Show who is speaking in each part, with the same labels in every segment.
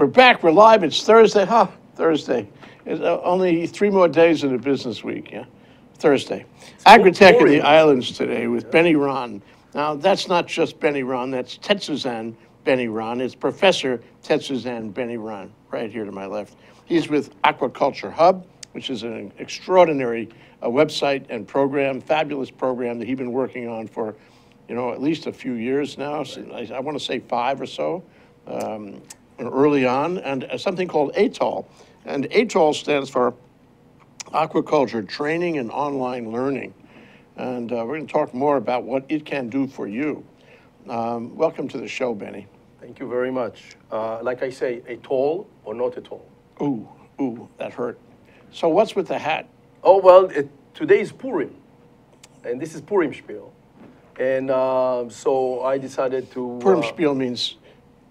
Speaker 1: We're back. We're live. It's Thursday. Huh? Thursday. It's only 3 more days in the business week. Yeah, Thursday. Agritech in the islands today with Benny Ron. Now that's not just Benny Ron. That's Tetsuzan Benny Ron. It's Professor Tetsuzan Benny Ron right here to my left. He's with Aquaculture Hub, which is an extraordinary website and program, fabulous program that he's been working on for, at least a few years now. I want to say 5 or so. Early on, and something called ATOL. And ATOL stands for Aquaculture Training and Online Learning. And we're going to talk more about what it can do for you. Welcome to the show, Benny.
Speaker 2: Thank you very much. Like I say, ATOL or not ATOL?
Speaker 1: Ooh, that hurt. So what's with the hat?
Speaker 2: Oh, well, today is Purim, and this is Purim Spiel. And so I decided to...
Speaker 1: Purim Spiel means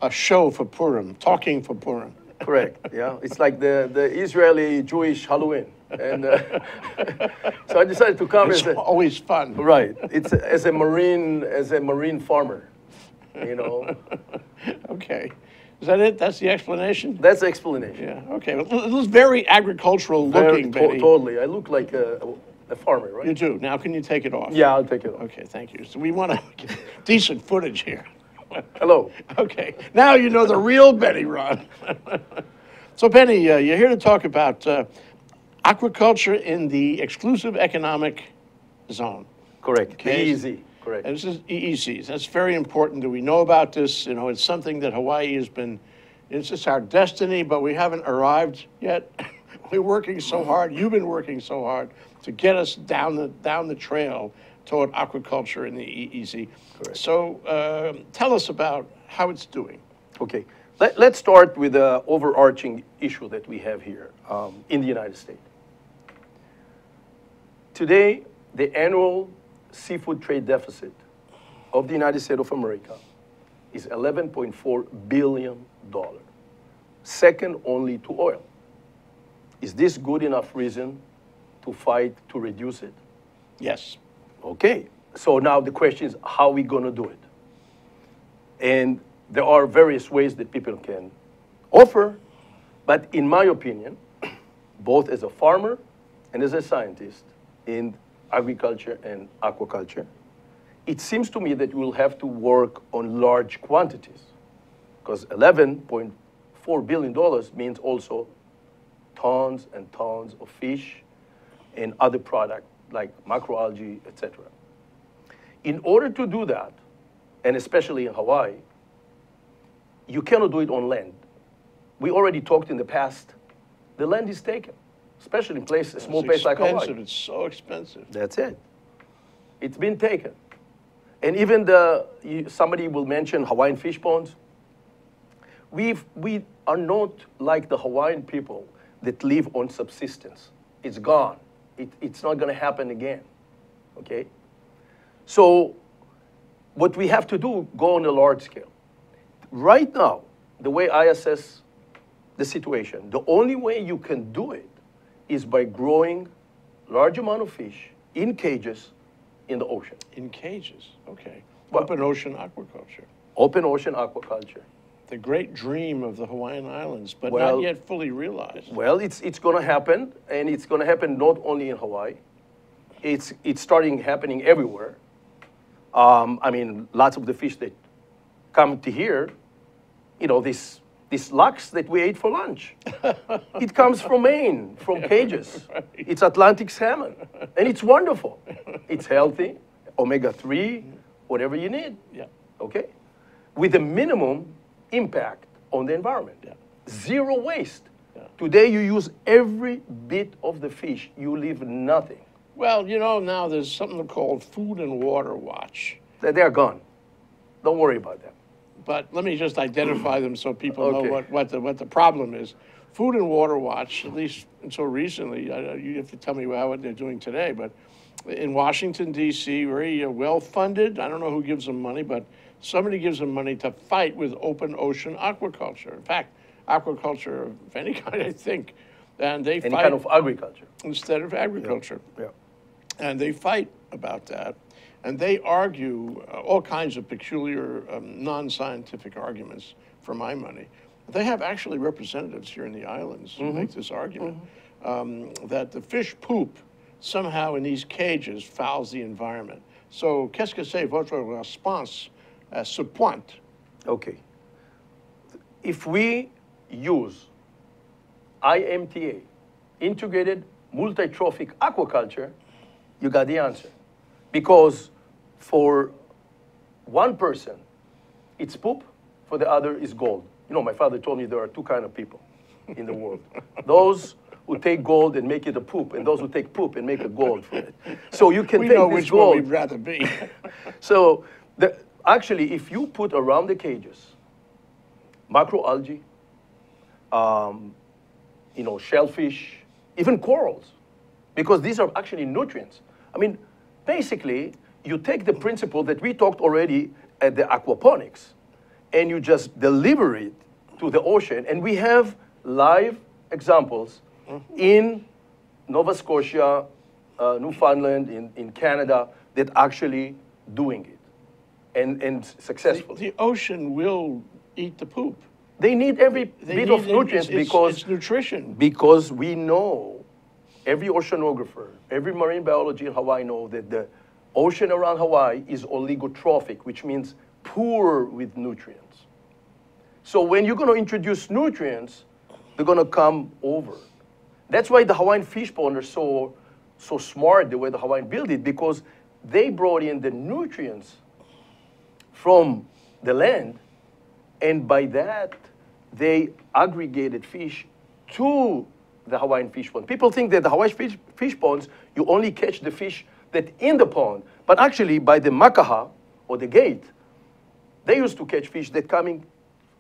Speaker 1: a show for Purim, talking for Purim.
Speaker 2: Correct, yeah. It's like the Israeli Jewish Halloween. And so I decided to come
Speaker 1: it's always fun.
Speaker 2: Right. It's as a marine farmer,
Speaker 1: Okay. Is that it? That's the explanation?
Speaker 2: That's the explanation.
Speaker 1: Yeah, okay. Well, it was very agricultural looking, Benny.
Speaker 2: Totally. I look like a farmer, right?
Speaker 1: You do. Now can you take it off?
Speaker 2: Yeah, I'll take it off.
Speaker 1: Okay, thank you. So we want to get decent footage here.
Speaker 2: Hello.
Speaker 1: Okay, now you know the real Benny Ron. So Benny, you're here to talk about aquaculture in the exclusive economic zone.
Speaker 2: Correct.
Speaker 1: Okay.
Speaker 2: EEZ. Correct.
Speaker 1: And this is EEZ. That's very important that we know about this. It's something that Hawaii has been, it's just our destiny, but we haven't arrived yet. We're working so hard. You've been working so hard to get us down the trail toward aquaculture in the EEZ.
Speaker 2: Correct.
Speaker 1: So tell us about how it's doing.
Speaker 2: Okay. Let's start with the overarching issue that we have here in the United States. Today, the annual seafood trade deficit of the United States of America is $11.4 billion, second only to oil. Is this good enough reason to fight to reduce it?
Speaker 1: Yes.
Speaker 2: Okay, so now the question is, how are we going to do it? And there are various ways that people can offer, but in my opinion, both as a farmer and as a scientist in agriculture and aquaculture, it seems to me that we'll have to work on large quantities, because $11.4 billion means also tons and tons of fish and other products like macroalgae, etc. In order to do that, and especially in Hawaii, you cannot do it on land. We already talked in the past, the land is taken, especially in a small place like Hawaii.
Speaker 1: It's so expensive.
Speaker 2: That's it. It's been taken. And even somebody will mention Hawaiian fish ponds. We are not like the Hawaiian people that live on subsistence. It's gone. It's not going to happen again, okay? So what we have to do, go on a large scale. Right now, the way I assess the situation, the only way you can do it is by growing large amount of fish in cages in the ocean.
Speaker 1: In cages, okay.
Speaker 2: Well,
Speaker 1: open ocean aquaculture.
Speaker 2: Open ocean aquaculture.
Speaker 1: The great dream of the Hawaiian Islands, but not yet fully realized.
Speaker 2: Well, it's going to happen, and it's going to happen not only in Hawaii. It's starting happening everywhere. I mean, lots of the fish that come to here, this lux that we ate for lunch, it comes from Maine, from cages. Right. It's Atlantic salmon, and it's wonderful. It's healthy, omega-3, whatever you need.
Speaker 1: Yeah.
Speaker 2: Okay? With a minimum impact on the environment.
Speaker 1: Yeah.
Speaker 2: Zero waste.
Speaker 1: Yeah.
Speaker 2: Today you use every bit of the fish. You leave nothing.
Speaker 1: Well, now there's something called Food and Water Watch.
Speaker 2: They're gone. Don't worry about them.
Speaker 1: But let me just identify them so people know what the problem is. Food and Water Watch, at least until recently, you have to tell me what they're doing today, but in Washington, D.C., very well-funded. I don't know who gives them money, but somebody gives them money to fight with open ocean aquaculture. In fact, aquaculture of any kind, I think. And they
Speaker 2: Any
Speaker 1: fight
Speaker 2: kind of agriculture.
Speaker 1: instead of agriculture.
Speaker 2: Yeah.
Speaker 1: And they fight about that. And they argue all kinds of peculiar, non-scientific arguments for my money. They have actually representatives here in the islands who make this argument that the fish poop somehow in these cages fouls the environment. So, qu'est-ce que c'est votre réponse à ce point?
Speaker 2: Okay. If we use IMTA, integrated multi-trophic aquaculture, you got the answer. Because for one person, it's poop, for the other is gold. You know, my father told me there are two kinds of people in the world. Those who take gold and make it a poop, and those who take poop and make a gold from it. So you can
Speaker 1: We
Speaker 2: take
Speaker 1: know
Speaker 2: this
Speaker 1: which
Speaker 2: gold.
Speaker 1: one we'd rather be.
Speaker 2: So actually, if you put around the cages macroalgae, you know, shellfish, even corals, because these are actually nutrients. I mean, basically, you take the principle that we talked already at the aquaponics, and you just deliver it to the ocean. And we have live examples in Nova Scotia, Newfoundland, in Canada, that actually doing it, and successfully.
Speaker 1: The ocean will eat the poop.
Speaker 2: They need every bit of nutrients because
Speaker 1: it's nutrition.
Speaker 2: Because we know, every oceanographer, every marine biology in Hawaii know that the ocean around Hawaii is oligotrophic, which means poor with nutrients. So when you're going to introduce nutrients, they're going to come over. That's why the Hawaiian fish pond are so smart the way the Hawaiian built it, because they brought in the nutrients from the land, and by that, they aggregated fish to the Hawaiian fish pond. People think that the Hawaiian fish ponds, you only catch the fish that in the pond, but actually by the makaha, or the gate, they used to catch fish that coming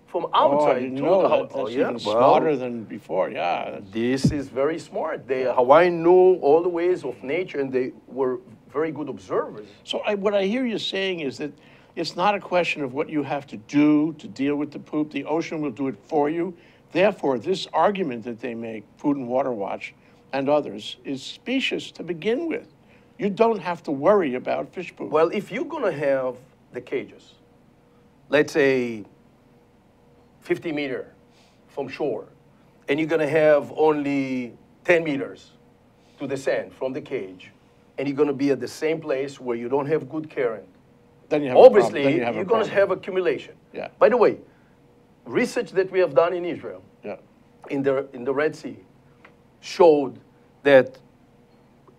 Speaker 2: from outside.
Speaker 1: I didn't know that. That's even smarter than before, yeah.
Speaker 2: This is very smart. Hawaii knew all the ways of nature, and they were very good observers.
Speaker 1: So what I hear you saying is that it's not a question of what you have to do to deal with the poop. The ocean will do it for you. Therefore, this argument that they make, Food and Water Watch and others, is specious to begin with. You don't have to worry about fish poop.
Speaker 2: Well, if you're going to have the cages, let's say 50 meters from shore, and you're going to have only 10 meters to the sand from the cage, and you're going to be at the same place where you don't have good current,
Speaker 1: then you have
Speaker 2: obviously
Speaker 1: you're
Speaker 2: going to have accumulation.
Speaker 1: Yeah.
Speaker 2: By the way, research that we have done in Israel,
Speaker 1: Yeah.
Speaker 2: in the Red Sea, showed that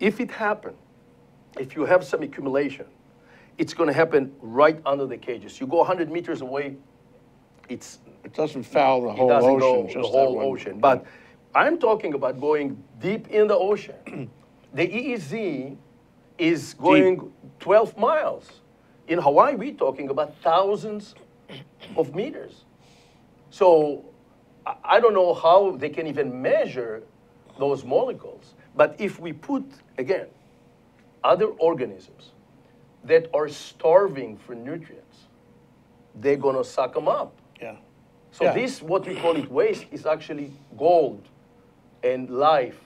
Speaker 2: if it happened, if you have some accumulation, it's going to happen right under the cages. You go 100 meters away, it
Speaker 1: doesn't foul the whole
Speaker 2: doesn't
Speaker 1: ocean.
Speaker 2: go
Speaker 1: Just
Speaker 2: the
Speaker 1: that
Speaker 2: whole
Speaker 1: one.
Speaker 2: ocean. But I'm talking about going deep in the ocean. The EEZ is going 12 miles. In Hawaii, we're talking about thousands of meters. So I don't know how they can even measure those molecules. But if we put, again, other organisms that are starving for nutrients, they're going to suck them up.
Speaker 1: Yeah.
Speaker 2: So
Speaker 1: Yeah.
Speaker 2: this, what we call it waste, is actually gold and life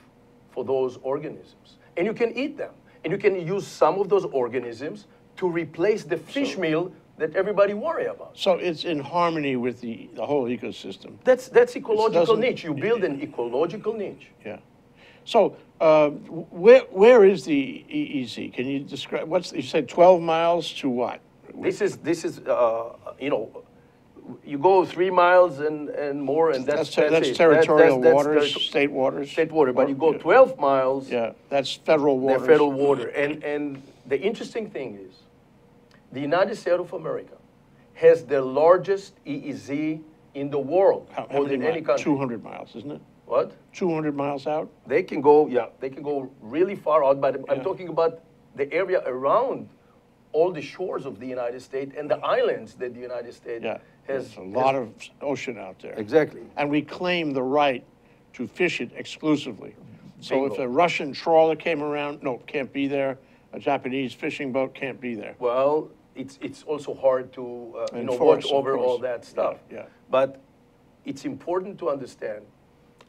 Speaker 2: for those organisms. And you can eat them. And you can use some of those organisms to replace the fish meal that everybody worry about.
Speaker 1: So it's in harmony with the whole ecosystem.
Speaker 2: That's ecological
Speaker 1: doesn't-
Speaker 2: niche. You build an ecological niche.
Speaker 1: Yeah. So where is the EEZ? Can you describe, you said 12 miles to what?
Speaker 2: This is you know, you go 3 miles and more, and that's it.
Speaker 1: territorial
Speaker 2: That's
Speaker 1: waters, state waters?
Speaker 2: State water, but you go
Speaker 1: Yeah.
Speaker 2: 12 miles,
Speaker 1: Yeah, that's federal
Speaker 2: they're
Speaker 1: waters.
Speaker 2: federal water. And the interesting thing is, the United States of America has the largest EEZ in the world,
Speaker 1: How
Speaker 2: more
Speaker 1: many
Speaker 2: than any
Speaker 1: miles?
Speaker 2: country.
Speaker 1: 200 miles, isn't it?
Speaker 2: What?
Speaker 1: 200 miles out?
Speaker 2: They can go, yeah, they can go really far out, but I'm
Speaker 1: Yeah.
Speaker 2: talking about the area around all the shores of the United States and the islands that the United States
Speaker 1: Yeah.
Speaker 2: has.
Speaker 1: There's a lot of ocean out there.
Speaker 2: Exactly.
Speaker 1: And we claim the right to fish it exclusively. So if
Speaker 2: Bingo.
Speaker 1: a Russian trawler came around, no, can't be there. A Japanese fishing boat can't be there.
Speaker 2: Well, it's also hard to
Speaker 1: Enforce,
Speaker 2: watch
Speaker 1: of
Speaker 2: over
Speaker 1: course.
Speaker 2: all that stuff.
Speaker 1: Yeah, yeah.
Speaker 2: But it's important to understand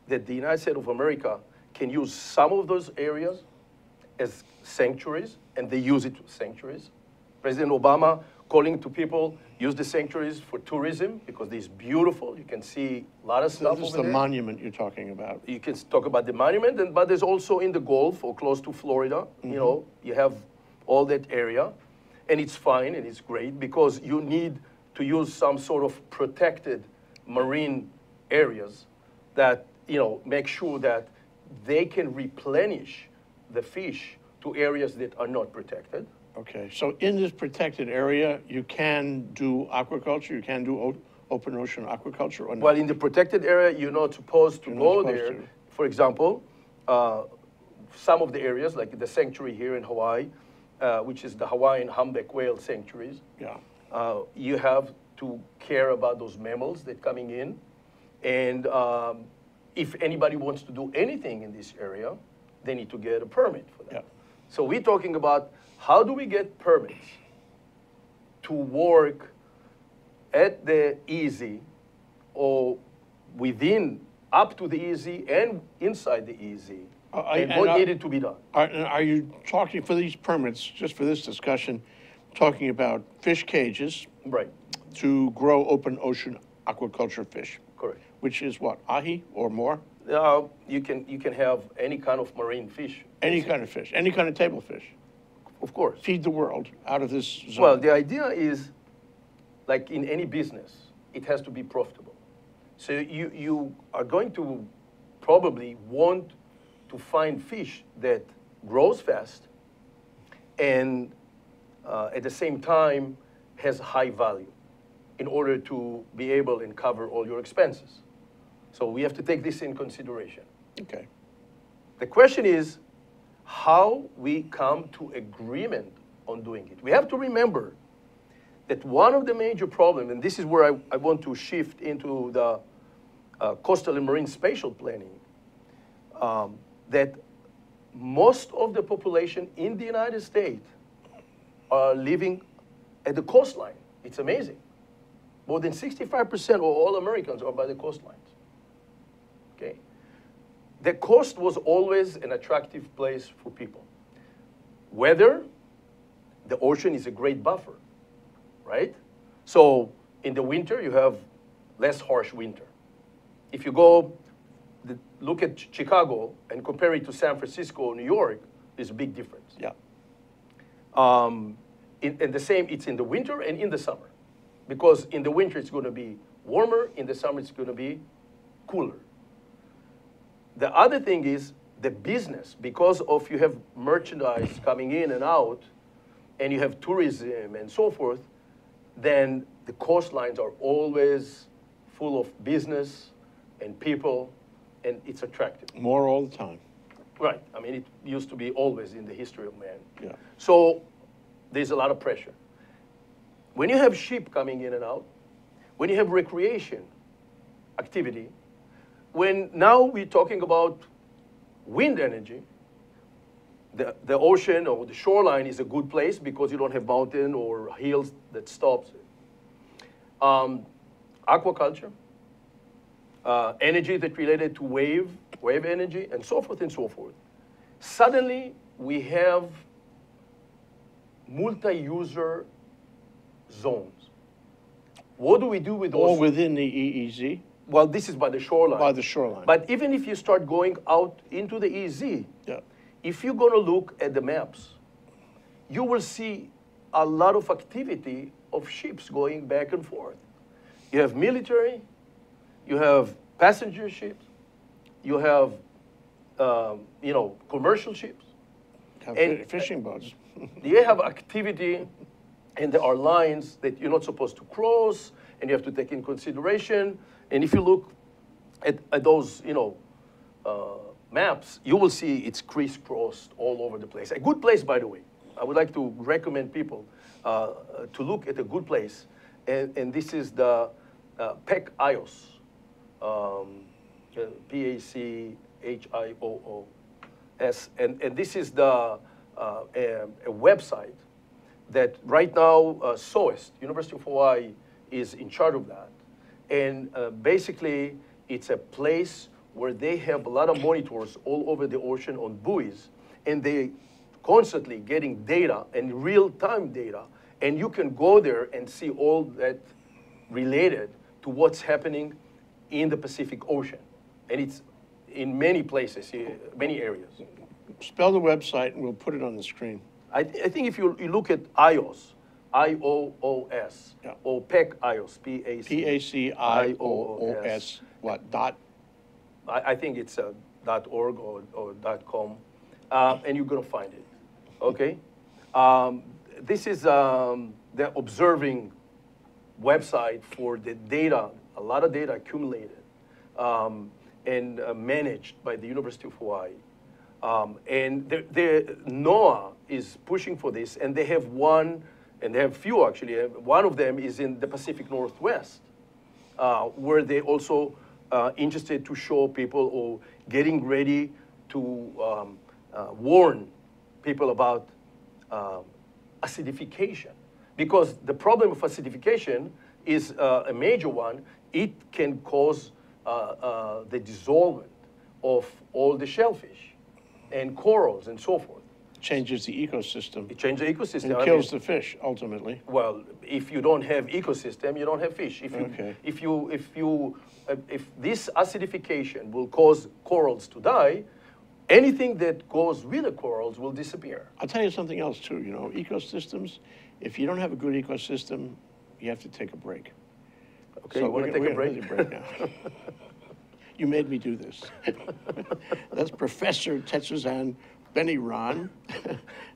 Speaker 2: that the United States of America can use some of those areas as sanctuaries, and they use it as sanctuaries. President Obama calling to people, use the sanctuaries for tourism because it's beautiful. You can see a lot of stuff
Speaker 1: This is
Speaker 2: over
Speaker 1: the
Speaker 2: there.
Speaker 1: monument you're talking about.
Speaker 2: You can talk about the monument, but there's also in the Gulf or close to Florida, you know, you have all that area, and it's fine and it's great because you need to use some sort of protected marine areas that, you know, make sure that they can replenish the fish to areas that are not protected.
Speaker 1: Okay, so in this protected area, you can do aquaculture, you can do open ocean aquaculture, or not?
Speaker 2: Well, in the protected area, you're not supposed to
Speaker 1: You're not
Speaker 2: go
Speaker 1: supposed
Speaker 2: there.
Speaker 1: to.
Speaker 2: For example, some of the areas, like the sanctuary here in Hawaii, which is the Hawaiian humpback whale sanctuaries,
Speaker 1: Yeah,
Speaker 2: you have to care about those mammals that coming in. And if anybody wants to do anything in this area, they need to get a permit for that.
Speaker 1: yeah.
Speaker 2: So we're talking about how do we get permits to work at the EEZ or within, up to the EEZ and inside the EEZ, and what needed to be done.
Speaker 1: Are you talking, for these permits, just for this discussion, talking about fish cages
Speaker 2: Right,
Speaker 1: to grow open ocean aquaculture fish,
Speaker 2: correct.
Speaker 1: which is what, ahi or more?
Speaker 2: You can have any kind of marine fish.
Speaker 1: Any kind of fish, any kind of table fish.
Speaker 2: Of course.
Speaker 1: Feed the world out of this zone.
Speaker 2: Well, the idea is, like in any business, it has to be profitable. So you are going to probably want to find fish that grows fast and at the same time has high value in order to be able and cover all your expenses. So we have to take this in consideration.
Speaker 1: Okay,
Speaker 2: The question is how we come to agreement on doing it. We have to remember that one of the major problems, and this is where I want to shift into the coastal and marine spatial planning, that most of the population in the United States are living at the coastline. It's amazing. More than 65% of all Americans are by the coastlines. Okay? The coast was always an attractive place for people. Weather, the ocean is a great buffer, right? So in the winter, you have less harsh winter. If you go look at Chicago and compare it to San Francisco or New York, there's a big difference.
Speaker 1: yeah.
Speaker 2: And the same, it's in the winter and in the summer. Because in the winter, it's going to be warmer. In the summer, it's going to be cooler. The other thing is the business, because of you have merchandise coming in and out, and you have tourism and so forth, then the coastlines are always full of business and people, and it's attractive.
Speaker 1: More all the time.
Speaker 2: Right. I mean, it used to be always in the history of man.
Speaker 1: Yeah.
Speaker 2: So there's a lot of pressure. When you have sheep coming in and out, when you have recreation activity, when now we're talking about wind energy, the ocean or the shoreline is a good place because you don't have mountain or hills that stops it. Aquaculture, energy that related to wave energy, and so forth and so forth. Suddenly, we have multi-user zones. What do we do with those?
Speaker 1: All within the EEZ,
Speaker 2: Well, this is by the shoreline.
Speaker 1: by the shoreline.
Speaker 2: But even if you start going out into the EZ,
Speaker 1: Yeah,
Speaker 2: if you're going to look at the maps, you will see a lot of activity of ships going back and forth. You have military, you have passenger ships, you have, commercial ships.
Speaker 1: have
Speaker 2: and-
Speaker 1: fishing boats.
Speaker 2: You have activity, and there are lines that you're not supposed to cross, and you have to take in consideration. And if you look at those, maps, you will see it's crisscrossed all over the place. A good place, by the way. I would like to recommend people to look at a good place, and this is the PEC IOS, PACHIOOS, and this is a website that right now SOEST, University of Hawaii, is in charge of that. And basically, it's a place where they have a lot of monitors all over the ocean on buoys, and they constantly getting data and real-time data And you can go there and see all that related to what's happening in the Pacific Ocean. And it's in many places, many areas.
Speaker 1: Spell the website and we'll put it on the screen.
Speaker 2: I think if you look at IOS, IOOS,
Speaker 1: Yeah.
Speaker 2: or PACIOS, PACIOOS,
Speaker 1: PACIOOS, what, dot?
Speaker 2: I think it's .org or .com, and you're going to find it, okay? This is the observing website for the data, a lot of data accumulated and managed by the University of Hawaii. And NOAA is pushing for this, and they have one, and they have few actually. One of them is in the Pacific Northwest, where they also interested to show people or getting ready to warn people about acidification. Because the problem of acidification is a major one. It can cause the dissolvement of all the shellfish and corals and so forth.
Speaker 1: Changes the ecosystem.
Speaker 2: It changes the ecosystem.
Speaker 1: And kills the fish, ultimately.
Speaker 2: Well, if you don't have ecosystem, you don't have fish. If this acidification will cause corals to die, anything that goes with the corals will disappear.
Speaker 1: I'll tell you something else too, you know, ecosystems, if you don't have a good ecosystem, you have to take a break.
Speaker 2: Okay, you want to take a break?
Speaker 1: Take a break now. You made me do this. That's Professor Tetsuzan Beniran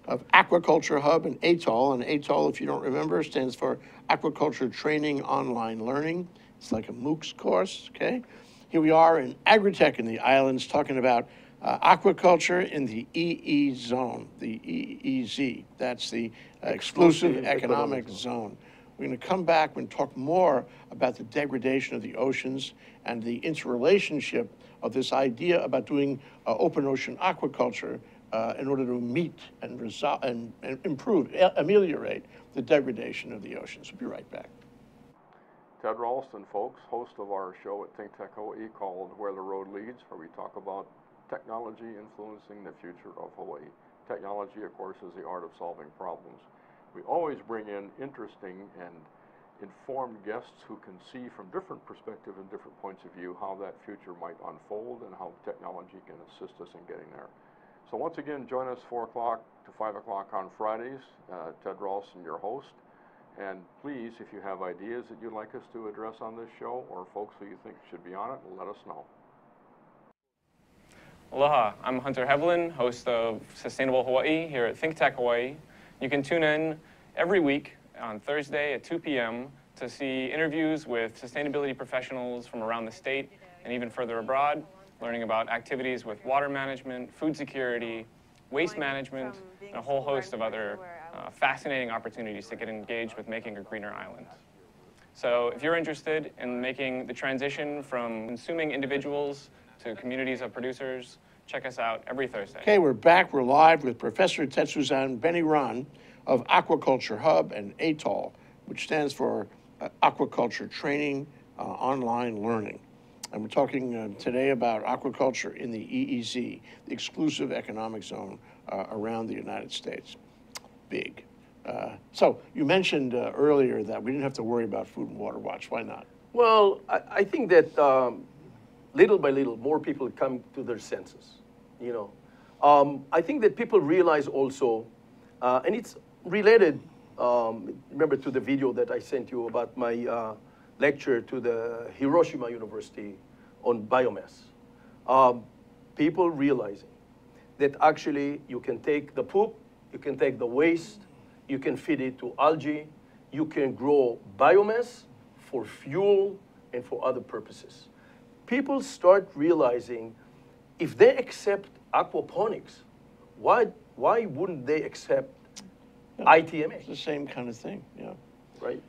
Speaker 1: of Aquaculture Hub and ATOL. And ATOL, if you don't remember, stands for Aquaculture Training Online Learning. It's like a MOOCs course, okay? Here we are in Agritech in the islands talking about aquaculture in the EE zone, the EEZ. That's the exclusive economic zone. We're going to come back and talk more about the degradation of the oceans and the interrelationship of this idea about doing open ocean aquaculture in order to meet and resolve and improve, ameliorate the degradation of the oceans. We'll be right back.
Speaker 3: Ted Ralston, folks, host of our show at Think Tech Hawaii called Where the Road Leads, where we talk about technology influencing the future of Hawaii. Technology, of course, is the art of solving problems. We always bring in interesting and informed guests who can see from different perspectives and different points of view how that future might unfold and how technology can assist us in getting there. So once again, join us 4 o'clock to 5 o'clock on Fridays. Ted Ralston, your host. And please, if you have ideas that you'd like us to address on this show or folks who you think should be on it, let us know.
Speaker 4: Aloha, I'm Hunter Hevlin, host of Sustainable Hawaii here at Think Tech Hawaii. You can tune in every week on Thursday at 2 p.m. to see interviews with sustainability professionals from around the state and even further abroad, learning about activities with water management, food security, waste management, and a whole host of other fascinating opportunities to get engaged with making a greener island. So if you're interested in making the transition from consuming individuals to communities of producers, check us out every Thursday.
Speaker 1: Okay, we're back. We're live with Professor Tetsuzan Beniran of Aquaculture Hub and ATOL, which stands for Aquaculture Training Online Learning. And we're talking today about aquaculture in the EEZ, the exclusive economic zone around the United States. Big. So you mentioned earlier that we didn't have to worry about Food and Water Watch. Why not?
Speaker 2: Well, I think that little by little, more people come to their senses, you know. I think that people realize also, and it's related, remember to the video that I sent you about my lecture to the Hiroshima University on biomass. People realizing that actually you can take the poop, you can take the waste, you can feed it to algae, you can grow biomass for fuel and for other purposes. People start realizing if they accept aquaponics, why wouldn't they accept ITMA?
Speaker 1: It's the same kind of thing, yeah.
Speaker 2: Right?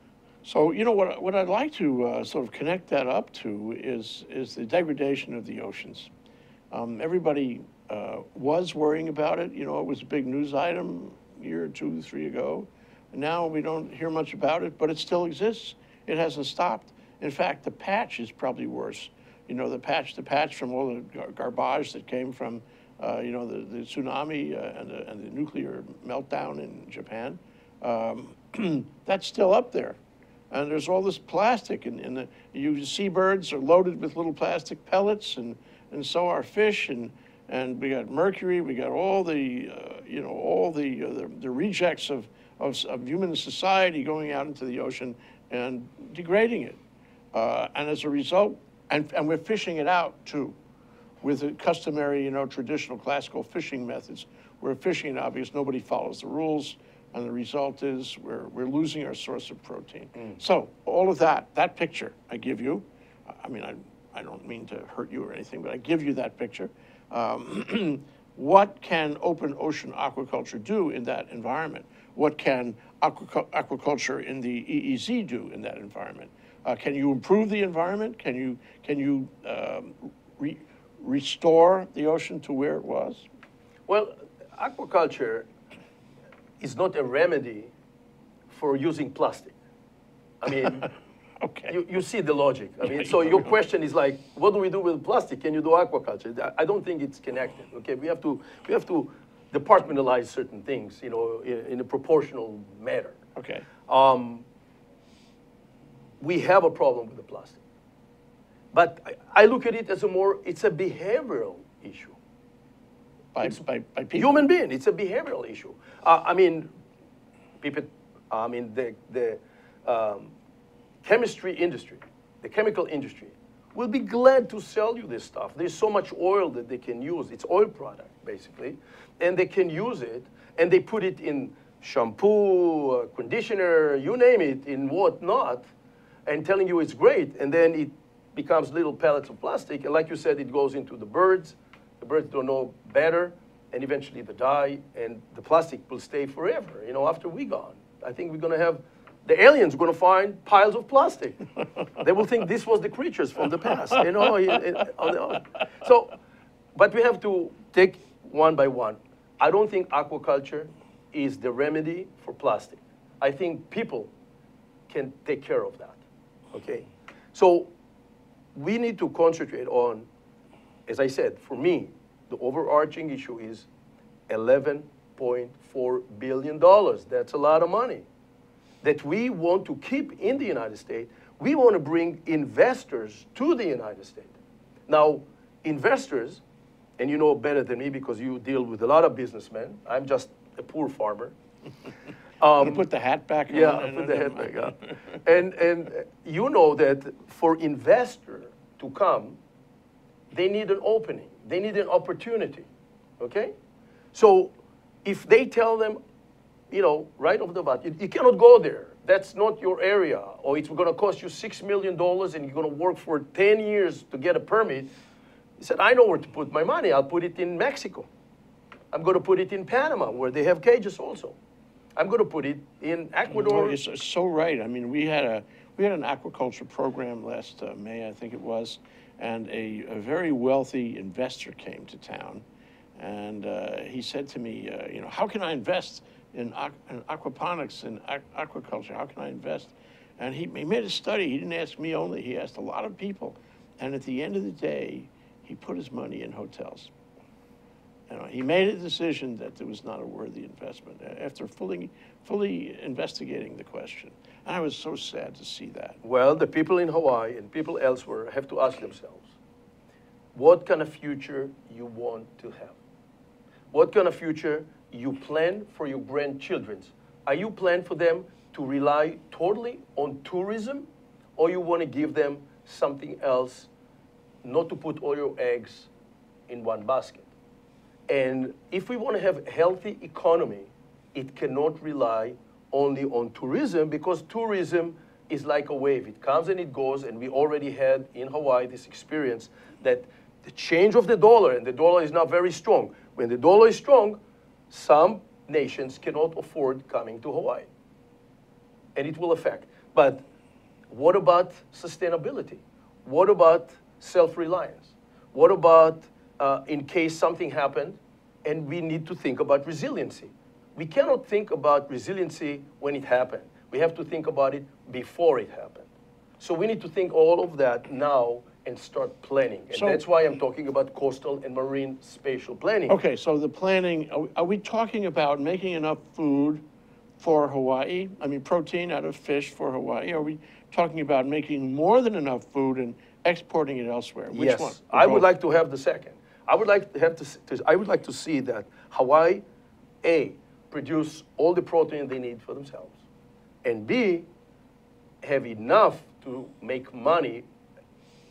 Speaker 1: So, you know, what I'd like to sort of connect that up to is the degradation of the oceans. Everybody was worrying about it. You know, it was a big news item a year or 2, 3 ago. And now we don't hear much about it, but it still exists. It hasn't stopped. In fact, the patch is probably worse. You know, the patch from all the garbage that came from, you know, the tsunami and the nuclear meltdown in Japan. that's still up there. And there's all this plastic, and you seabirds are loaded with little plastic pellets, and so are fish, and we got mercury, we got all the, the rejects of human society going out into the ocean and degrading it. And as a result, and we're fishing it out too, with the customary, traditional classical fishing methods. We're fishing it out because nobody follows the rules, and the result is we're losing our source of protein. So all of that picture I give you, I mean, I don't mean to hurt you or anything, but I give you that picture. What can open ocean aquaculture do in that environment? What can aquaculture in the EEZ do in that environment? Can you improve the environment? Can you restore the ocean to where it was?
Speaker 2: Well, aquaculture is not a remedy for using plastic. I mean,
Speaker 1: okay.
Speaker 2: You see the logic. I mean, so your question is like, what do we do with plastic? Can you do aquaculture? I don't think it's connected. Okay, we have to departmentalize certain things, in a proportional manner.
Speaker 1: Okay.
Speaker 2: We have a problem with the plastic, but I look at it as it's a behavioral issue.
Speaker 1: By people.
Speaker 2: Human being, it's a behavioral issue. I mean, people, the chemistry industry, the chemical industry, will be glad to sell you this stuff. There's so much oil that they can use. It's oil product, basically. And they can use it, and they put it in shampoo, conditioner, you name it, in whatnot, and telling you it's great. And then it becomes little pellets of plastic. And like you said, it goes into the birds. The birds don't know better, and eventually they die, and the plastic will stay forever, after we're gone. I think we're going to have, the aliens are going to find piles of plastic. They will think this was the creatures from the past, So, but we have to take one by one. I don't think aquaculture is the remedy for plastic. I think people can take care of that, okay? So we need to concentrate on, as I said, for me, the overarching issue is $11.4 billion. That's a lot of money that we want to keep in the United States. We want to bring investors to the United States. Now, investors, and you know better than me because you deal with a lot of businessmen. I'm just a poor farmer.
Speaker 1: You put the hat back on.
Speaker 2: Yeah, I put the hat back on. And you know that for investor to come, they need an opening. They need an opportunity, okay? So if they tell them, right off the bat, you cannot go there. That's not your area. Or it's going to cost you $6 million and you're going to work for 10 years to get a permit. He said, I know where to put my money. I'll put it in Mexico. I'm going to put it in Panama, where they have cages also. I'm going to put it in Ecuador.
Speaker 1: You're so right. I mean, we had an aquaculture program last May, I think it was, and a very wealthy investor came to town, and he said to me, how can I invest in aquaponics and aquaculture? How can I invest? And he made a study. He didn't ask me only. He asked a lot of people, and at the end of the day, he put his money in hotels. He made a decision that it was not a worthy investment after fully investigating the question. And I was so sad to see that.
Speaker 2: Well, the people in Hawaii and people elsewhere have to ask themselves, what kind of future you want to have? What kind of future you plan for your grandchildren? Are you planning for them to rely totally on tourism, or you want to give them something else, not to put all your eggs in one basket? And if we want to have a healthy economy, it cannot rely only on tourism, because tourism is like a wave. It comes and it goes, and we already had in Hawaii this experience that the change of the dollar, and the dollar is now very strong. When the dollar is strong, some nations cannot afford coming to Hawaii, and it will affect. But what about sustainability? What about self-reliance? What about in case something happened, and we need to think about resiliency? We cannot think about resiliency when it happened. We have to think about it before it happened. So we need to think all of that now and start planning. And that's why I'm talking about coastal and marine spatial planning.
Speaker 1: Okay, so the planning, are we talking about making enough food for Hawaii? I mean, protein out of fish for Hawaii? Are we talking about making more than enough food and exporting it elsewhere? Which
Speaker 2: Yes,
Speaker 1: one?
Speaker 2: I would
Speaker 1: Both.
Speaker 2: like to have the second. I would like to have I would like to see that Hawaii, A, produce all the protein they need for themselves, and B, have enough to make money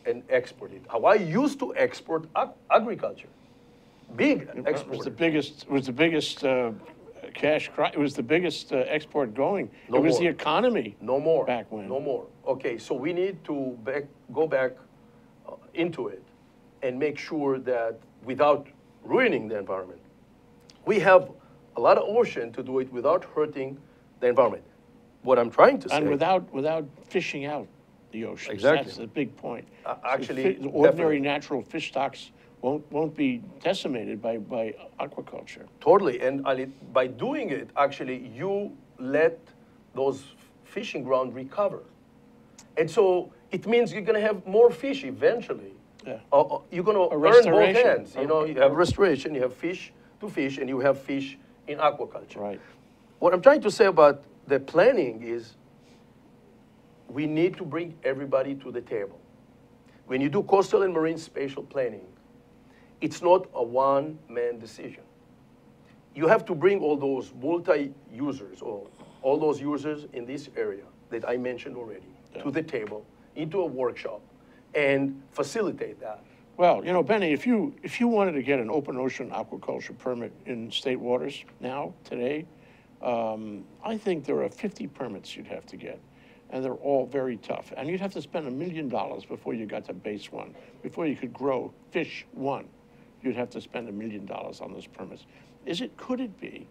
Speaker 2: and export it. Hawaii used to export agriculture, big
Speaker 1: It
Speaker 2: export.
Speaker 1: was the biggest cash crop. It was the biggest export going.
Speaker 2: No
Speaker 1: it was
Speaker 2: more.
Speaker 1: the economy.
Speaker 2: No more.
Speaker 1: Back when.
Speaker 2: No more. Okay, so we need to go back into it and make sure that without ruining the environment, we have a lot of ocean to do it without hurting the environment. What I'm trying to say.
Speaker 1: And without fishing out the ocean.
Speaker 2: Exactly.
Speaker 1: That's the big point.
Speaker 2: Actually,
Speaker 1: the ordinary
Speaker 2: definitely.
Speaker 1: natural fish stocks won't be decimated by aquaculture.
Speaker 2: Totally, and by doing it, actually, you let those fishing grounds recover. And so it means you're going to have more fish eventually.
Speaker 1: Yeah.
Speaker 2: You're going to
Speaker 1: A
Speaker 2: earn both
Speaker 1: restoration.
Speaker 2: ends. You know, you have restoration, you have fish to fish, and you have fish in aquaculture.
Speaker 1: Right.
Speaker 2: What I'm trying to say about the planning is we need to bring everybody to the table. When you do coastal and marine spatial planning, it's not a one-man decision. You have to bring all those multi-users, or all those users in this area that I mentioned already, to the table, into a workshop, and facilitate that.
Speaker 1: Well, you know, Benny, if you wanted to get an open ocean aquaculture permit in state waters now, today, I think there are 50 permits you'd have to get, and they're all very tough. And you'd have to spend $1 million before you got to base one. Before you could grow fish one, you'd have to spend $1 million on those permits. Could it be,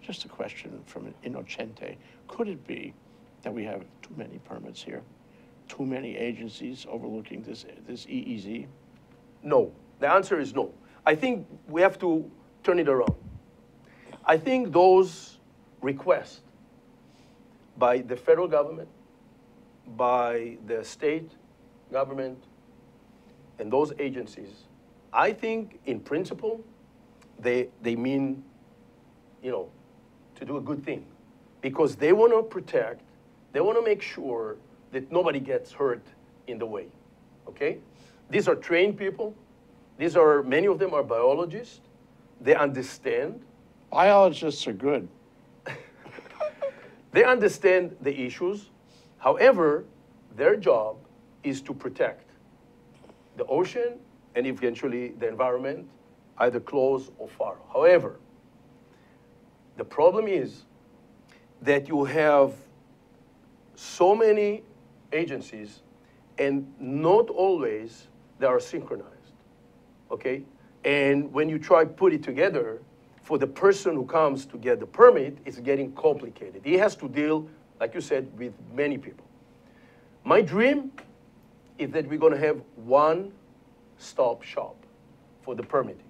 Speaker 1: just a question from Innocente, could it be that we have too many permits here? Too many agencies overlooking this EEZ?
Speaker 2: No, the answer is no. I think we have to turn it around. I think those requests by the federal government, by the state government, and those agencies, I think in principle, they mean, you know, to do a good thing. Because they want to protect, they want to make sure that nobody gets hurt in the way, okay? These are trained people. Many of them are biologists. They understand.
Speaker 1: Biologists are good.
Speaker 2: They understand the issues. However, their job is to protect the ocean and eventually the environment, either close or far. However, the problem is that you have so many agencies and not always they are synchronized, okay? And when you try to put it together, for the person who comes to get the permit, it's getting complicated. He has to deal, like you said, with many people. My dream is that we're gonna have one-stop shop for the permitting.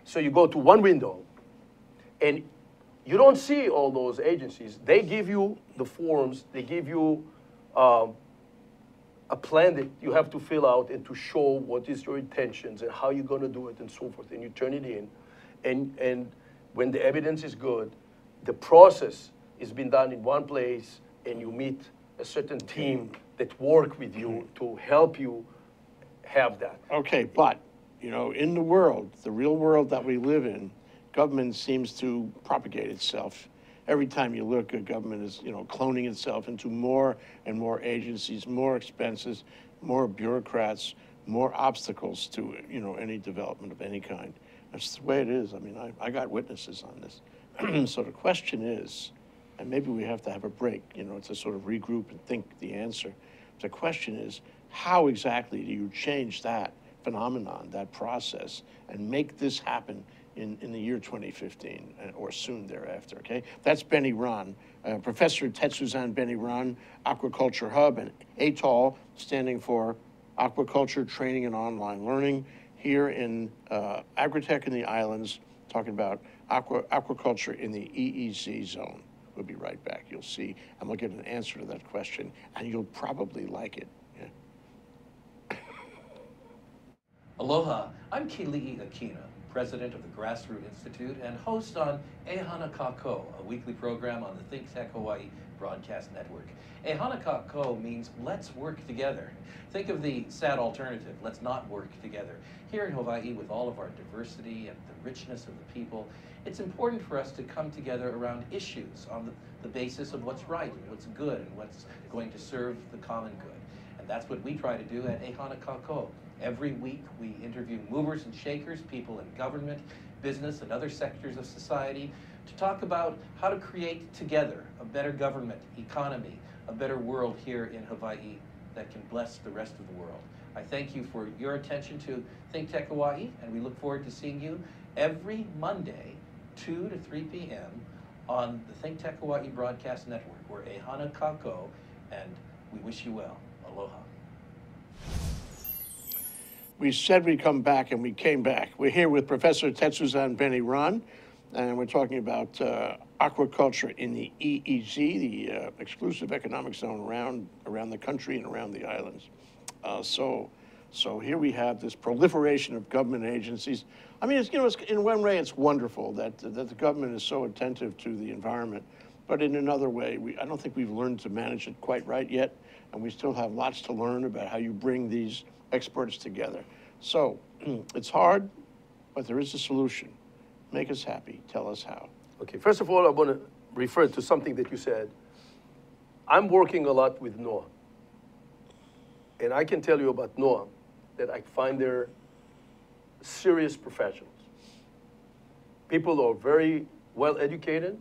Speaker 2: So you go to one window, and you don't see all those agencies. They give you the forms, they give you a plan that you have to fill out and to show what is your intentions and how you're gonna do it and so forth, and you turn it in. And when the evidence is good, the process is being done in one place, and you meet a certain team that work with you to help you have that.
Speaker 1: Okay, but, you know, in the world, the real world that we live in, government seems to propagate itself. Every time you look, a government is, you know, cloning itself into more and more agencies, more expenses, more bureaucrats, more obstacles to, you know, any development of any kind. That's the way it is. I mean, I got witnesses on this. So the question is, and maybe we have to have a break, you know, to sort of regroup and think the answer. The question is, how exactly do you change that phenomenon, that process, and make this happen in the year 2015 or soon thereafter, okay? That's Benny Ron, Professor Tetsuzan Benny Ron, Aquaculture Hub, and ATOL, standing for Aquaculture Training and Online Learning, here in Agritech in the Islands, talking about aquaculture in the EEZ zone. We'll be right back. You'll see, and we'll get an answer to that question, and you'll probably like it. Yeah.
Speaker 5: Aloha, I'm Keli'i Akina, president of the Grassroots Institute and host on Ehana Kako, a weekly program on the Think Tech Hawaii broadcast network. Ehana Kako means let's work together. Think of the sad alternative, let's not work together. Here in Hawaii, with all of our diversity and the richness of the people, it's important for us to come together around issues on the basis of what's right and what's good and what's going to serve the common good. And that's what we try to do at Ehana Kako. Every week we interview movers and shakers, people in government, business, and other sectors of society to talk about how to create together a better government, economy, a better world here in Hawaii that can bless the rest of the world. I thank you for your attention to Think Tech Hawaii, and we look forward to seeing you every Monday, 2 to 3 p.m. on the Think Tech Hawaii Broadcast Network. We're Ehana Kako, and we wish you well. Aloha.
Speaker 1: We said we'd come back, and we came back. We're here with Professor Tetsuzan Beniran, and we're talking about aquaculture in the EEZ, the exclusive economic zone around the country and around the islands. So here we have this proliferation of government agencies. I mean, in one way, it's wonderful that the government is so attentive to the environment, but in another way, I don't think we've learned to manage it quite right yet, and we still have lots to learn about how you bring these experts together. So it's hard, but there is a solution. Make us happy. Tell us how.
Speaker 2: Okay, first of all, I want to refer to something that you said. I'm working a lot with NOAA. And I can tell you about NOAA that I find they're serious professionals. People who are very well educated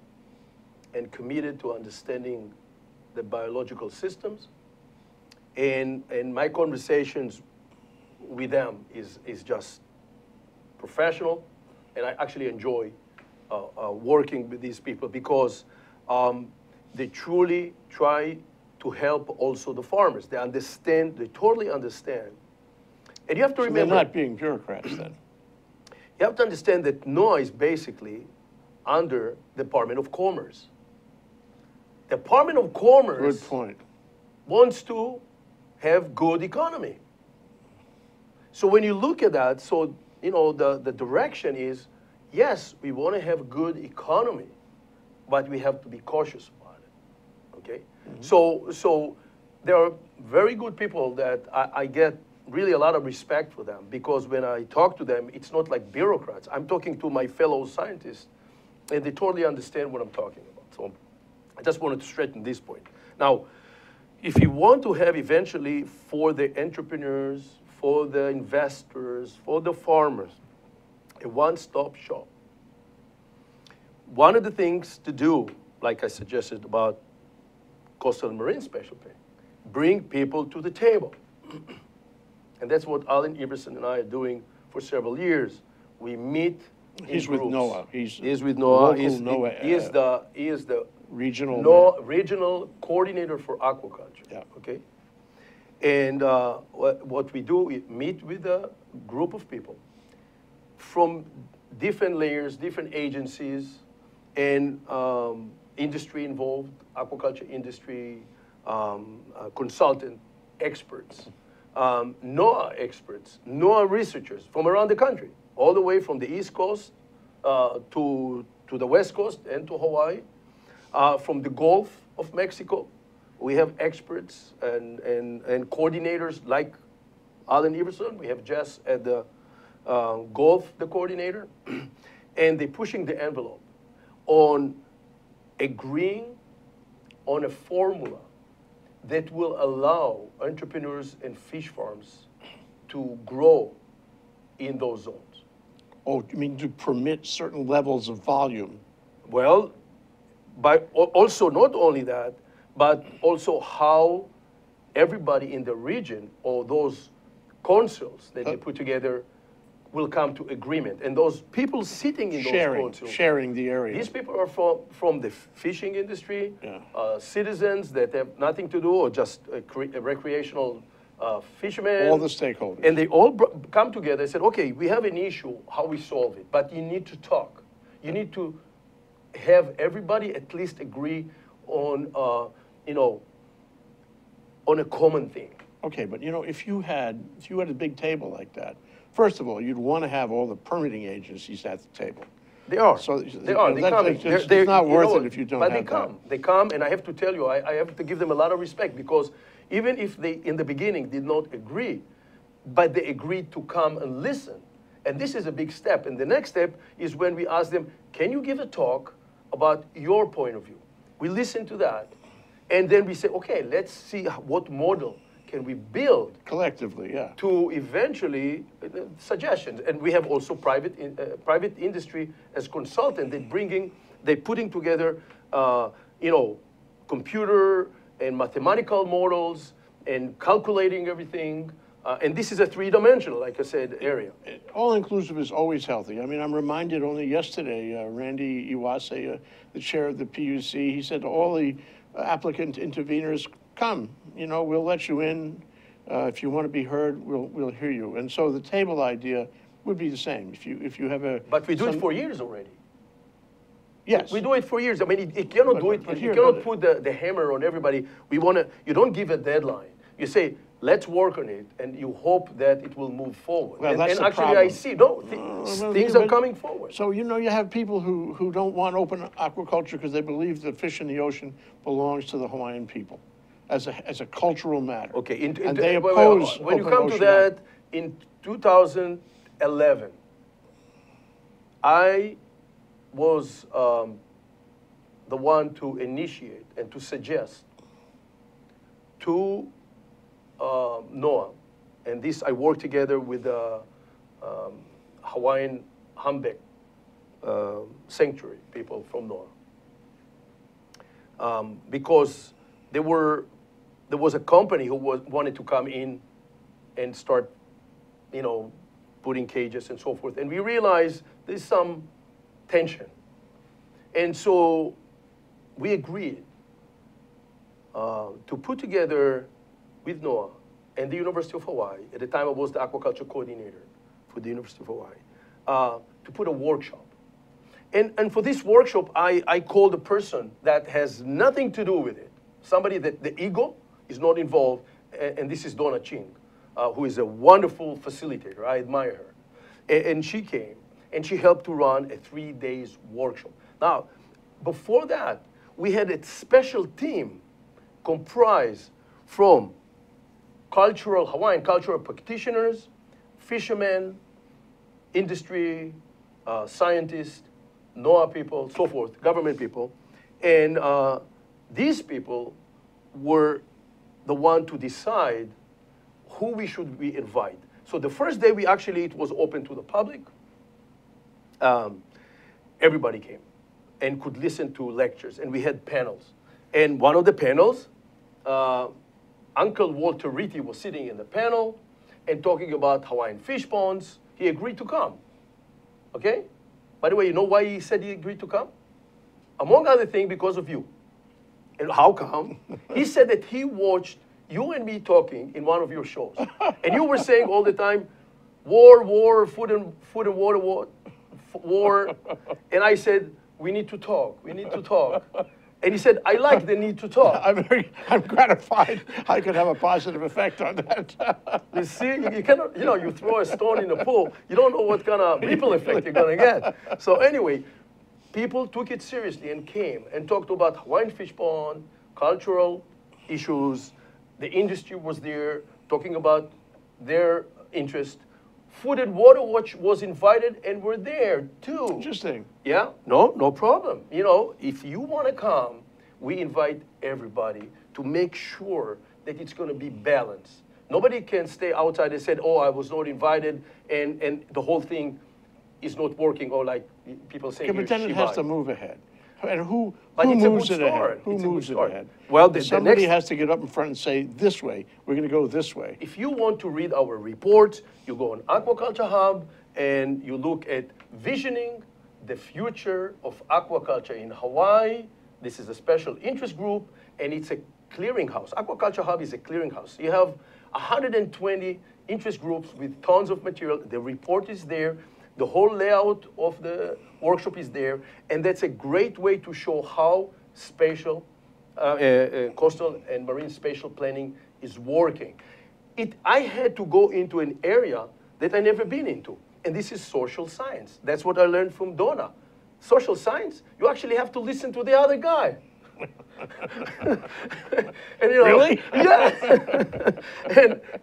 Speaker 2: and committed to understanding the biological systems. And my conversations with them is just professional, and I actually enjoy working with these people because they truly try to help also the farmers. They understand, they totally understand. And you have to remember—
Speaker 1: they're not being bureaucrats then.
Speaker 2: You have to understand that NOAA is basically under Department of Commerce. Department of Commerce—
Speaker 1: Good point.
Speaker 2: —wants to have good economy. So when you look at that, so you know the direction is, yes, we want to have good economy, but we have to be cautious about it. Okay? Mm-hmm. So there are very good people that I get really a lot of respect for them, because when I talk to them, it's not like bureaucrats. I'm talking to my fellow scientists, and they totally understand what I'm talking about. So I just wanted to straighten this point. Now, if you want to have eventually for the entrepreneurs, for the investors, for the farmers, a one-stop shop, one of the things to do, like I suggested about coastal and marine specialty, bring people to the table. And that's what Allen Iverson and I are doing for several years. We meet in
Speaker 1: He's with
Speaker 2: groups.
Speaker 1: NOAA.
Speaker 2: He's with NOAA.
Speaker 1: He is the regional
Speaker 2: regional coordinator for aquaculture.
Speaker 1: Yeah.
Speaker 2: Okay. And what we do, we meet with a group of people from different layers, different agencies, and industry involved, aquaculture industry, consultant, experts, NOAA experts, NOAA researchers from around the country, all the way from the East Coast to the West Coast and to Hawaii, from the Gulf of Mexico. We have experts and coordinators like Allen Iverson. We have Jess at the Gulf, the coordinator. And they're pushing the envelope on agreeing on a formula that will allow entrepreneurs and fish farms to grow in those zones.
Speaker 1: Oh, you mean to permit certain levels of volume?
Speaker 2: Well, but also not only that, but also how everybody in the region, or those councils that they put together, will come to agreement. And those people sitting in those councils,
Speaker 1: sharing the area.
Speaker 2: these people are from the fishing industry,
Speaker 1: Yeah.
Speaker 2: Citizens that have nothing to do, or just recreational fishermen.
Speaker 1: All the stakeholders.
Speaker 2: And they all come together and said, okay, we have an issue, how we solve it, but you need to talk. You need to have everybody at least agree on, on a common thing.
Speaker 1: Okay, but you know, if you had a big table like that, first of all, you'd want to have all the permitting agencies at the table.
Speaker 2: They are.
Speaker 1: So
Speaker 2: they are. They come.
Speaker 1: It's not worth it if you don't have that.
Speaker 2: But they come. They come, and I have to tell you, I have to give them a lot of respect, because even if they, in the beginning, did not agree, but they agreed to come and listen. And this is a big step. And the next step is when we ask them, can you give a talk about your point of view? We listen to that. And then we say, okay, let's see what model can we build
Speaker 1: Collectively, yeah.
Speaker 2: to eventually suggestions. And we have also private industry as consultant. They're putting together, you know, computer and mathematical models and calculating everything. And this is a three-dimensional, like I said, area.
Speaker 1: All-inclusive is always healthy. I mean, I'm reminded only yesterday, Randy Iwase, the chair of the PUC, he said to all the applicant interveners, come, you know, we'll let you in. If you want to be heard, we'll hear you. And so the table idea would be the same. If you have a...
Speaker 2: But we do it for years already.
Speaker 1: Yes.
Speaker 2: We do it for years. I mean, you cannot do it. You cannot put the hammer on everybody. You don't give a deadline. You say, let's work on it, and you hope that it will move forward.
Speaker 1: Well,
Speaker 2: and
Speaker 1: that's the
Speaker 2: actually,
Speaker 1: problem.
Speaker 2: I see, things are coming forward.
Speaker 1: So, you know, you have people who don't want open aquaculture because they believe the fish in the ocean belongs to the Hawaiian people as a cultural matter.
Speaker 2: Okay,
Speaker 1: and they oppose
Speaker 2: when you
Speaker 1: open
Speaker 2: come to
Speaker 1: ocean
Speaker 2: that, in 2011, I was the one to initiate and to suggest to NOAA, and this I worked together with the Hawaiian Humpback Sanctuary people from NOAA, because there was a company who wanted to come in and start, you know, putting cages and so forth, and we realized there's some tension, and so we agreed to put together with NOAA and the University of Hawaii. At the time I was the aquaculture coordinator for the University of Hawaii, to put a workshop. And for this workshop, I called a person that has nothing to do with it, somebody that the ego is not involved, and this is Donna Ching, who is a wonderful facilitator. I admire her. And she came, and she helped to run a 3-day workshop. Now, before that, we had a special team comprised from Hawaiian cultural practitioners, fishermen, industry, scientists, NOAA people, so forth, government people. And these people were the one to decide who we should invite. So the first day it was open to the public. Everybody came and could listen to lectures, and we had panels. And one of the panels, Uncle Walter Ritty was sitting in the panel and talking about Hawaiian fish ponds. He agreed to come, okay? By the way, you know why he said he agreed to come? Among other things, because of you. And how come? He said that he watched you and me talking in one of your shows. And you were saying all the time, war, food and water, war. And I said, we need to talk. And he said, I like the need to talk.
Speaker 1: I'm gratified I could have a positive effect on that.
Speaker 2: You see, you cannot, you know, you throw a stone in a pool, you don't know what kind of ripple effect you're going to get. So anyway, people took it seriously and came and talked about Hawaiian fish pond, cultural issues. The industry was there talking about their interest. Food and Water Watch was invited and were there too.
Speaker 1: Interesting.
Speaker 2: Yeah, no problem. You know, if you want to come, we invite everybody to make sure that it's going to be balanced. Nobody can stay outside and say, oh, I was not invited, and the whole thing is not working, or like people say,
Speaker 1: okay, but then it has to move ahead. And who
Speaker 2: but it's
Speaker 1: moves
Speaker 2: a
Speaker 1: it
Speaker 2: good
Speaker 1: ahead?
Speaker 2: start.
Speaker 1: Who
Speaker 2: It's a
Speaker 1: moves
Speaker 2: good
Speaker 1: it
Speaker 2: start.
Speaker 1: ahead?
Speaker 2: Well,
Speaker 1: somebody has to get up in front and say, this way, we're going to go this way.
Speaker 2: If you want to read our reports, you go on Aquaculture Hub and you look at Visioning the Future of Aquaculture in Hawaii. This is a special interest group, and it's a clearinghouse. Aquaculture Hub is a clearinghouse. You have 120 interest groups with tons of material. The report is there. The whole layout of the workshop is there, and that's a great way to show how spatial, coastal and marine spatial planning is working. I had to go into an area that I never been into. And this is social science. That's what I learned from Donna. Social science, you actually have to listen to the other guy. And, you know,
Speaker 1: Really?
Speaker 2: Yeah.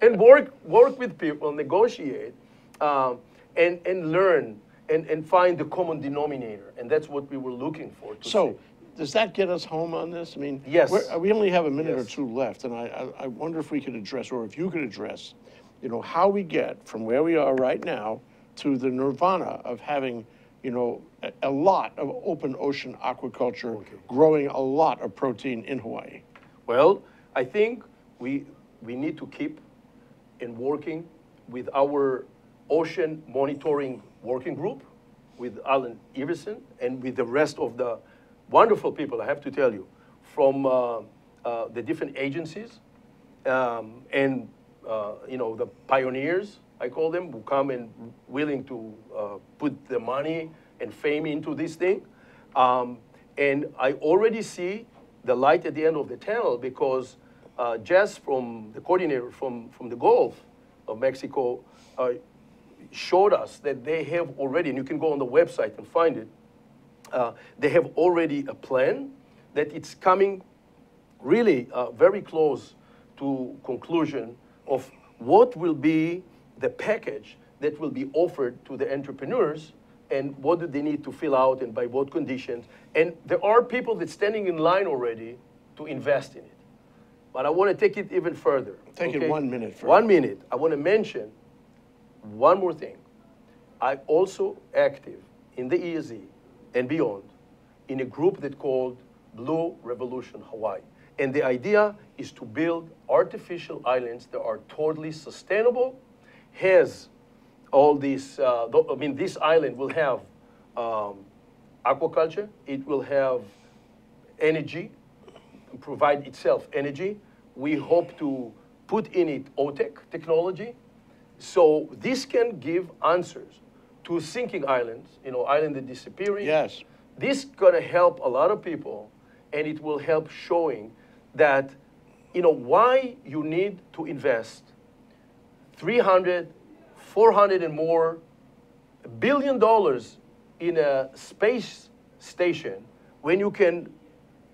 Speaker 2: and work with people, negotiate, and learn and find the common denominator. And that's what we were looking for.
Speaker 1: So, does that get us home on this? I mean,
Speaker 2: Yes.
Speaker 1: we only have a minute or
Speaker 2: Yes.
Speaker 1: two left, and I wonder if we could address, or if you could address, you know, how we get from where we are right now to the nirvana of having, you know, a lot of open ocean aquaculture, growing a lot of protein in Hawaii.
Speaker 2: Well, I think we need to keep in working with our ocean monitoring working group, with Alan Iverson, and with the rest of the wonderful people, I have to tell you, from the different agencies, and you know, the pioneers, I call them, who come and willing to put the money and fame into this thing. And I already see the light at the end of the tunnel, because Jess, from the coordinator from the Gulf of Mexico, showed us that they have already, and you can go on the website and find it, they have already a plan that it's coming really very close to conclusion of what will be the package that will be offered to the entrepreneurs, and what do they need to fill out and by what conditions. And there are people that's standing in line already to invest in it. But I want to take it even further.
Speaker 1: Take it 1 minute further.
Speaker 2: 1 minute. I want to mention one more thing. I'm also active in the ESE and beyond in a group that's called Blue Revolution Hawaii. And the idea is to build artificial islands that are totally sustainable, has all these, I mean, this island will have aquaculture, it will have energy, provide itself energy. We hope to put in it OTEC technology. So this can give answers to sinking islands, you know, island that disappearing.
Speaker 1: Yes.
Speaker 2: This gonna help a lot of people, and it will help showing that, you know, why you need to invest 300, 400 and more $1 billion in a space station when you can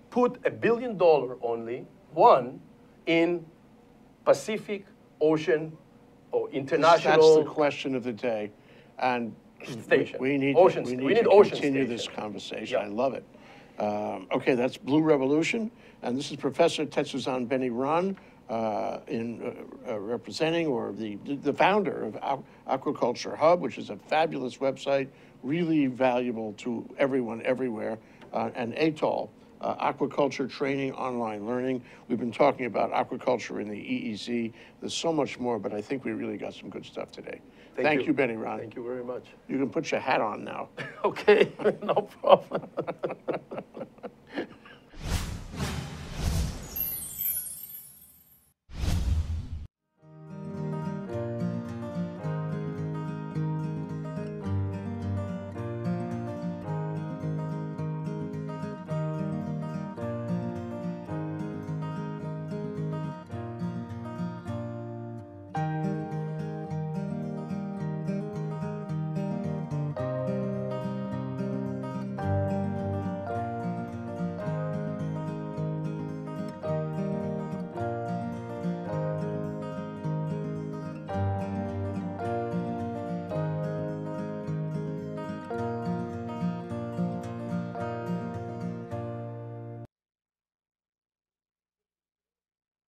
Speaker 2: put $1 billion only, one, in Pacific Ocean or international.
Speaker 1: That's the question of the day. And
Speaker 2: Station.
Speaker 1: we need
Speaker 2: Ocean
Speaker 1: to,
Speaker 2: sta-
Speaker 1: we
Speaker 2: we
Speaker 1: need
Speaker 2: need
Speaker 1: to
Speaker 2: ocean
Speaker 1: continue
Speaker 2: station.
Speaker 1: this conversation.
Speaker 2: Yeah.
Speaker 1: I love it. Okay, that's Blue Revolution. And this is Professor Tetsuzan Beniran, representing, or the founder of Aquaculture Hub, which is a fabulous website, really valuable to everyone, everywhere, and ATOL, aquaculture training, online learning. We've been talking about aquaculture in the EEZ. There's so much more, but I think we really got some good stuff today. Thank you, Beniran.
Speaker 2: Thank you very much.
Speaker 1: You can put your hat on now.
Speaker 2: Okay, no problem.